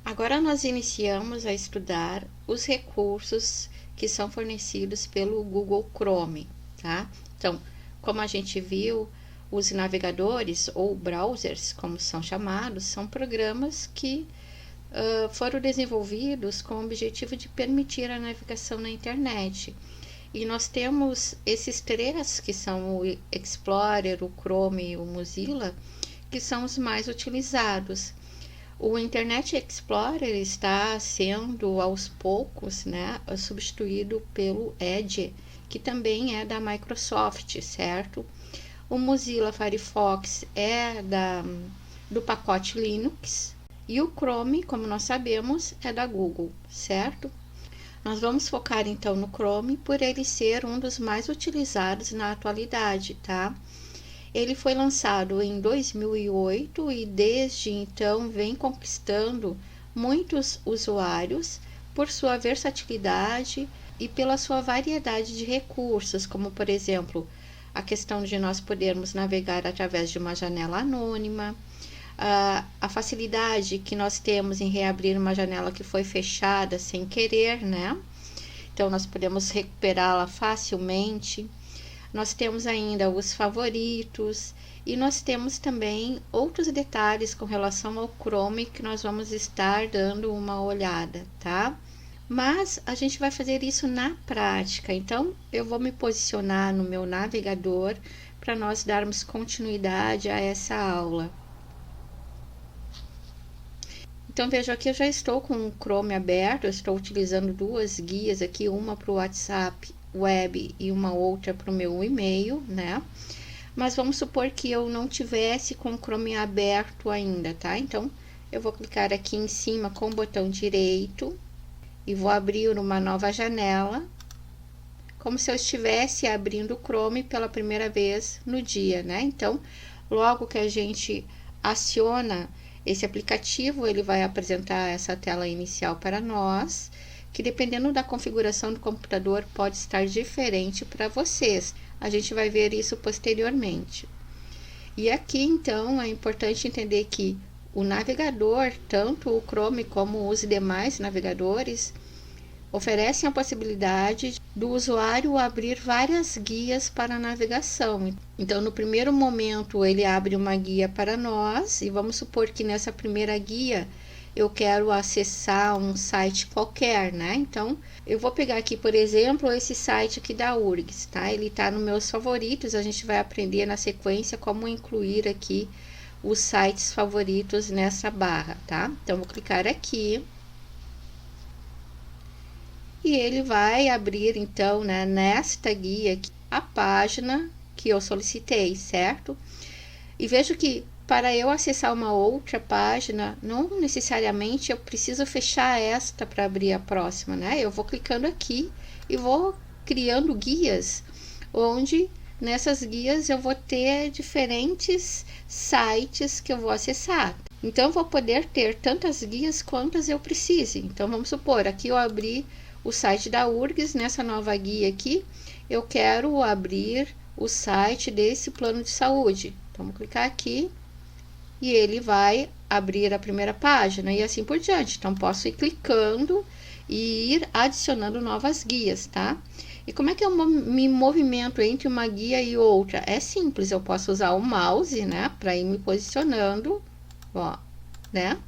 Agora nós iniciamos a estudar os recursos que são fornecidos pelo Google Chrome, tá? Então, como a gente viu, os navegadores ou browsers, como são chamados, são programas que foram desenvolvidos com o objetivo de permitir a navegação na internet. E nós temos esses três, que são o Explorer, o Chrome e o Mozilla, que são os mais utilizados. O Internet Explorer está sendo, aos poucos, substituído pelo Edge, que também é da Microsoft, certo? O Mozilla Firefox é do pacote Linux e o Chrome, como nós sabemos, é da Google, certo? Nós vamos focar então no Chrome por ele ser um dos mais utilizados na atualidade, tá? Ele foi lançado em 2008 e desde então vem conquistando muitos usuários por sua versatilidade e pela sua variedade de recursos, como por exemplo, a questão de nós podermos navegar através de uma janela anônima, a facilidade que nós temos em reabrir uma janela que foi fechada sem querer, né? Então, nós podemos recuperá-la facilmente. Nós temos ainda os favoritos e nós temos também outros detalhes com relação ao Chrome que nós vamos estar dando uma olhada, tá? Mas a gente vai fazer isso na prática, então eu vou me posicionar no meu navegador para nós darmos continuidade a essa aula. Então, veja aqui, eu já estou com o Chrome aberto, eu estou utilizando duas guias aqui, uma para o WhatsApp web e uma outra para o meu e-mail, né? Mas vamos supor que eu não tivesse com o Chrome aberto ainda, tá? Então, eu vou clicar aqui em cima com o botão direito e vou abrir uma nova janela, como se eu estivesse abrindo o Chrome pela primeira vez no dia, né? Então, logo que a gente aciona esse aplicativo, ele vai apresentar essa tela inicial para nós, que dependendo da configuração do computador pode estar diferente para vocês. A gente vai ver isso posteriormente. E aqui, então, é importante entender que o navegador, tanto o Chrome como os demais navegadores, oferecem a possibilidade do usuário abrir várias guias para a navegação. Então, no primeiro momento, ele abre uma guia para nós e vamos supor que nessa primeira guia eu quero acessar um site qualquer, né? Então, eu vou pegar aqui, por exemplo, esse site aqui da URGS, tá? Ele tá nos meus favoritos, a gente vai aprender na sequência como incluir aqui os sites favoritos nessa barra, tá? Então, vou clicar aqui. E ele vai abrir, então, né, nesta guia aqui, a página que eu solicitei, certo? E vejo que para eu acessar uma outra página, não necessariamente eu preciso fechar esta para abrir a próxima, né? Eu vou clicando aqui e vou criando guias, onde nessas guias eu vou ter diferentes sites que eu vou acessar. Então, eu vou poder ter tantas guias quantas eu precise. Então, vamos supor, aqui eu abri o site da URGS, nessa nova guia aqui, eu quero abrir o site desse plano de saúde. Então, vou clicar aqui e ele vai abrir a primeira página e assim por diante. Então, posso ir clicando e ir adicionando novas guias, tá? E como é que eu me movimento entre uma guia e outra? É simples, eu posso usar o mouse, né, para ir me posicionando, ó, né?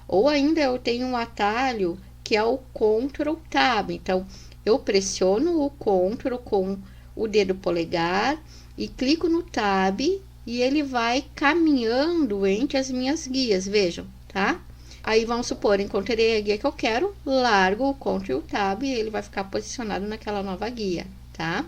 Ou ainda eu tenho um atalho que é o Ctrl Tab. Então, eu pressiono o Ctrl com o dedo polegar e clico no Tab e ele vai caminhando entre as minhas guias, vejam, tá? Aí, vamos supor, encontrei a guia que eu quero, largo o Ctrl Tab e ele vai ficar posicionado naquela nova guia, tá?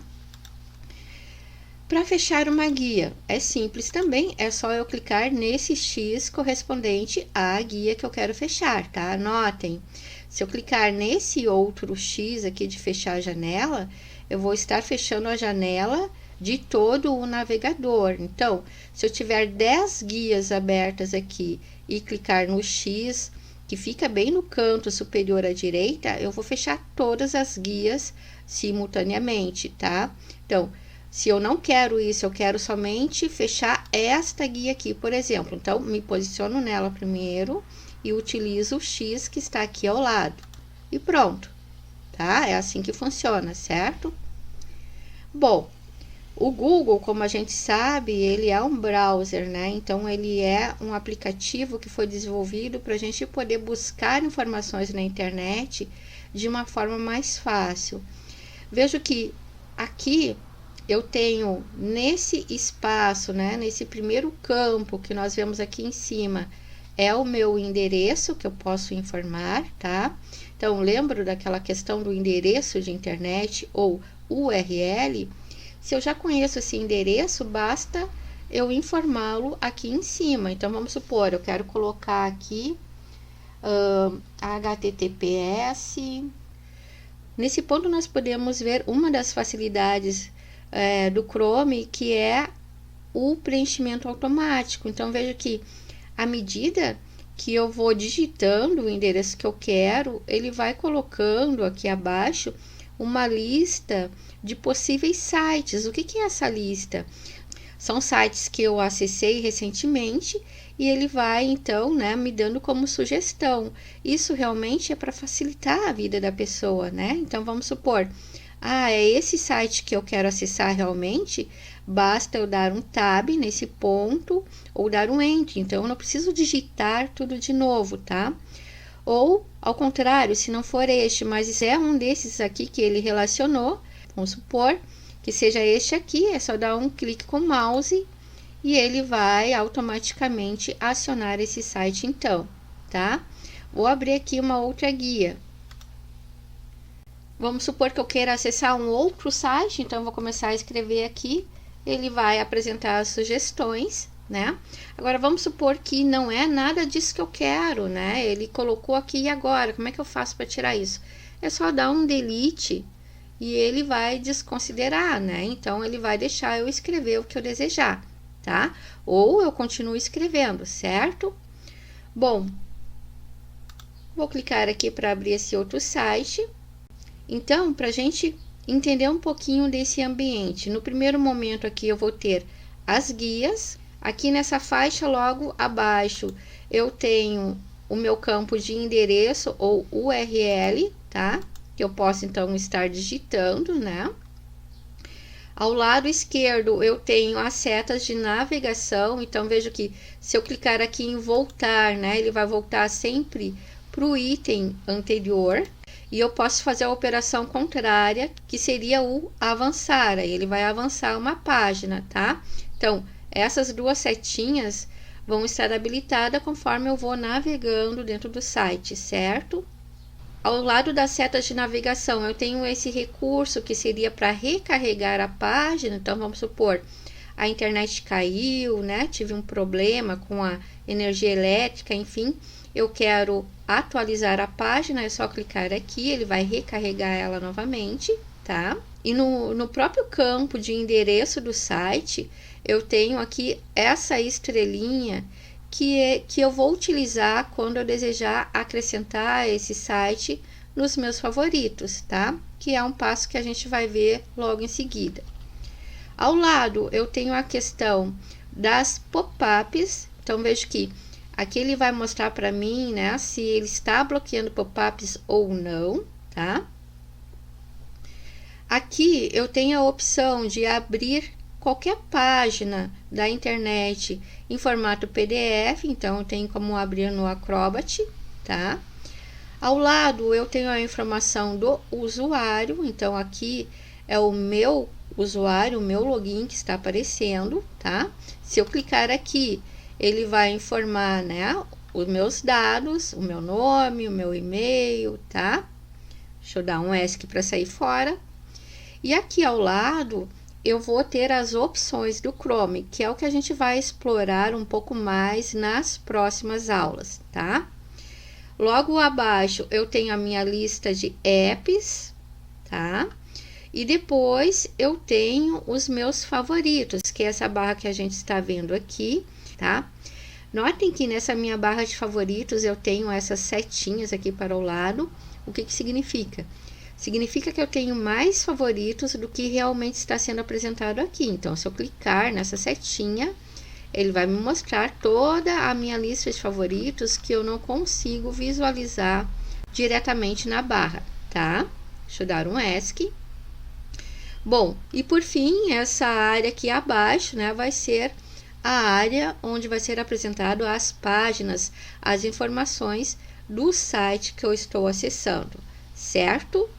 Para fechar uma guia, é simples também, é só eu clicar nesse X correspondente à guia que eu quero fechar, tá? Anotem, se eu clicar nesse outro X aqui de fechar a janela, eu vou estar fechando a janela de todo o navegador. Então, se eu tiver 10 guias abertas aqui e clicar no X, que fica bem no canto superior à direita, eu vou fechar todas as guias simultaneamente, tá? Então, se eu não quero isso, eu quero somente fechar esta guia aqui, por exemplo. Então, me posiciono nela primeiro e utilizo o X que está aqui ao lado. E pronto, tá? É assim que funciona, certo? Bom, o Google, como a gente sabe, ele é um browser, né? Então, ele é um aplicativo que foi desenvolvido para a gente poder buscar informações na internet de uma forma mais fácil. Vejo que aqui eu tenho nesse espaço, né? Nesse primeiro campo que nós vemos aqui em cima, é o meu endereço que eu posso informar, tá? Então, lembro daquela questão do endereço de internet ou URL. Se eu já conheço esse endereço, basta eu informá-lo aqui em cima. Então, vamos supor, eu quero colocar aqui HTTPS. Nesse ponto, nós podemos ver uma das facilidades do Chrome, que é o preenchimento automático. Então, veja que à medida que eu vou digitando o endereço que eu quero, ele vai colocando aqui abaixo uma lista de possíveis sites. O que é essa lista? São sites que eu acessei recentemente e ele vai, então, né, me dando como sugestão. Isso realmente é para facilitar a vida da pessoa, né? Então, vamos supor, é esse site que eu quero acessar realmente, basta eu dar um tab nesse ponto ou dar um enter. Então, eu não preciso digitar tudo de novo, tá? Ou, ao contrário, se não for este, mas é um desses aqui que ele relacionou, vamos supor que seja este aqui, é só dar um clique com o mouse e ele vai automaticamente acionar esse site então, tá? Vou abrir aqui uma outra guia. Vamos supor que eu queira acessar um outro site, então vou começar a escrever aqui, ele vai apresentar as sugestões, né? Agora, vamos supor que não é nada disso que eu quero, né? Ele colocou aqui e agora, como é que eu faço para tirar isso? É só dar um delete e ele vai desconsiderar, né? Então, ele vai deixar eu escrever o que eu desejar, tá? Ou eu continuo escrevendo, certo? Bom, vou clicar aqui para abrir esse outro site. Então, para a gente entender um pouquinho desse ambiente, no primeiro momento aqui eu vou ter as guias. Aqui nessa faixa logo abaixo eu tenho o meu campo de endereço ou URL, tá? Que eu posso então estar digitando, né? Ao lado esquerdo eu tenho as setas de navegação, então vejo que se eu clicar aqui em voltar, né? Ele vai voltar sempre para o item anterior. E eu posso fazer a operação contrária, que seria o avançar. Aí ele vai avançar uma página, tá? Então, essas duas setinhas vão estar habilitadas conforme eu vou navegando dentro do site, certo? Ao lado das setas de navegação, eu tenho esse recurso que seria para recarregar a página. Então, vamos supor, a internet caiu, né? Tive um problema com a energia elétrica, enfim. Eu quero atualizar a página, é só clicar aqui, ele vai recarregar ela novamente, tá? E no próprio campo de endereço do site, eu tenho aqui essa estrelinha que eu vou utilizar quando eu desejar acrescentar esse site nos meus favoritos, tá? Que é um passo que a gente vai ver logo em seguida. Ao lado, eu tenho a questão das pop-ups, então vejo que aqui ele vai mostrar para mim, né, se ele está bloqueando pop-ups ou não, tá? Aqui eu tenho a opção de abrir qualquer página da internet em formato PDF, então eu tenho como abrir no Acrobat, tá? Ao lado eu tenho a informação do usuário, então aqui é o meu usuário, o meu login que está aparecendo, tá? Se eu clicar aqui, ele vai informar, né, os meus dados, o meu nome, o meu e-mail, tá? Deixa eu dar um ESC para sair fora. E aqui ao lado, eu vou ter as opções do Chrome, que é o que a gente vai explorar um pouco mais nas próximas aulas, tá? Logo abaixo, eu tenho a minha lista de apps, tá? E depois, eu tenho os meus favoritos, que é essa barra que a gente está vendo aqui, tá? Notem que nessa minha barra de favoritos eu tenho essas setinhas aqui para o lado. O que significa? Significa que eu tenho mais favoritos do que realmente está sendo apresentado aqui. Então, se eu clicar nessa setinha, ele vai me mostrar toda a minha lista de favoritos que eu não consigo visualizar diretamente na barra, tá? Deixa eu dar um ESC. Bom, e por fim, essa área aqui abaixo, né, vai ser a área onde vai ser apresentado as páginas, as informações do site que eu estou acessando, certo?